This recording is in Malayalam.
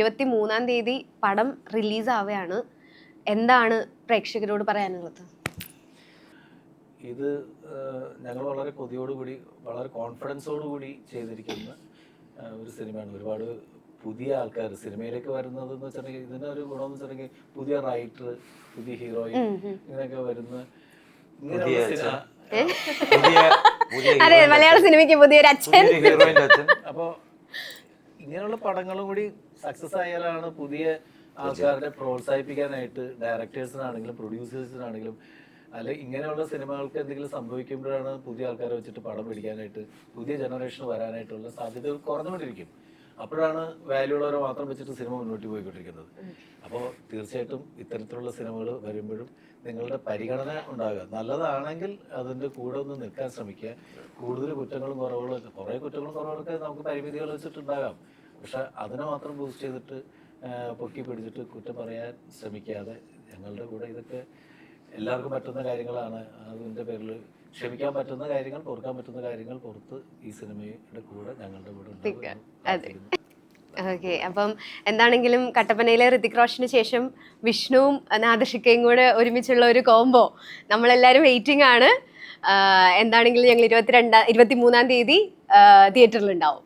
23-ാം തീയതി പടം റിലീസ് ആവുകയാണ്. എന്താണ് പ്രേക്ഷകരോട് പറയാനുള്ളത്? ഇത് ഞങ്ങൾ വളരെ കൊതിയോടുകൂടി വളരെ കോൺഫിഡൻസോടുകൂടി ചെയ്തിരിക്കുന്ന ഒരു സിനിമയാണ്. ഒരുപാട് പുതിയ ആൾക്കാർ സിനിമയിലേക്ക് വരുന്നത് എന്ന് വെച്ചിട്ടുണ്ടെങ്കിൽ ഇതിനൊരു ഗുണമെന്ന് വെച്ചിട്ടുണ്ടെങ്കിൽ പുതിയ റൈറ്റർ, പുതിയ ഹീറോയിൻ ഇങ്ങനെയൊക്കെ വരുന്ന അതെ, മലയാള സിനിമയ്ക്ക് പുതിയൊരു അച്ഛൻ. അപ്പോൾ ഇങ്ങനെയുള്ള പടങ്ങളും കൂടി സക്സസ് ആയാലാണ് പുതിയ ആൾക്കാരെ പ്രോത്സാഹിപ്പിക്കാനായിട്ട് ഡയറക്ടേഴ്സിനാണെങ്കിലും പ്രൊഡ്യൂസേഴ്സിനാണെങ്കിലും അല്ലെ ഇങ്ങനെയുള്ള സിനിമകൾക്ക് എന്തെങ്കിലും സംഭവിക്കുമ്പോഴാണ് പുതിയ ആൾക്കാരെ വെച്ചിട്ട് പടം പിടിക്കാനായിട്ട് പുതിയ ജനറേഷൻ വരാനായിട്ടുള്ള സാധ്യതകൾ കുറഞ്ഞുകൊണ്ടിരിക്കും. അപ്പോഴാണ് വാല്യൂ ഉള്ളവരെ മാത്രം വെച്ചിട്ട് സിനിമ മുന്നോട്ട് പോയിക്കൊണ്ടിരിക്കുന്നത്. അപ്പോൾ തീർച്ചയായിട്ടും ഇത്തരത്തിലുള്ള സിനിമകൾ വരുമ്പോഴും നിങ്ങളുടെ പരിഗണന ഉണ്ടാകുക. നല്ലതാണെങ്കിൽ അതിൻ്റെ കൂടെ ഒന്ന് നിൽക്കാൻ ശ്രമിക്കുക. കൂടുതൽ കുറ്റങ്ങളും കുറവുകളൊക്കെ കുറേ കുറ്റങ്ങളും കുറവുകളൊക്കെ നമുക്ക് പരിമിതികൾ വെച്ചിട്ടുണ്ടാകാം. പക്ഷെ അതിനെ മാത്രം ബൂസ്റ്റ് ചെയ്തിട്ട് പൊക്കി പിടിച്ചിട്ട് കുറ്റം പറയാൻ ശ്രമിക്കാതെ ഞങ്ങളുടെ കൂടെ ഇതൊക്കെ എല്ലാവർക്കും പറ്റുന്ന കാര്യങ്ങളാണ്. അതിൻ്റെ പേരിൽ ക്ഷമിക്കാൻ പറ്റുന്ന കാര്യങ്ങൾ, പൊറുക്കാൻ പറ്റുന്ന കാര്യങ്ങൾ പുറത്ത് ഈ സിനിമയുടെ കൂടെ ഞങ്ങളുടെ കൂടെ ഉണ്ടാകും. ഓക്കെ, അപ്പം എന്താണെങ്കിലും കട്ടപ്പനയിലെ ഋതിക് റോഷന് ശേഷം വിഷ്ണുവും നാദർഷിക്കയും കൂടെ ഒരുമിച്ചുള്ള ഒരു കോംബോ നമ്മളെല്ലാവരും വെയിറ്റിംഗ് ആണ്. എന്താണെങ്കിലും ഞങ്ങൾ 23-ാം തീയതി തിയേറ്ററിൽ ഉണ്ടാവും.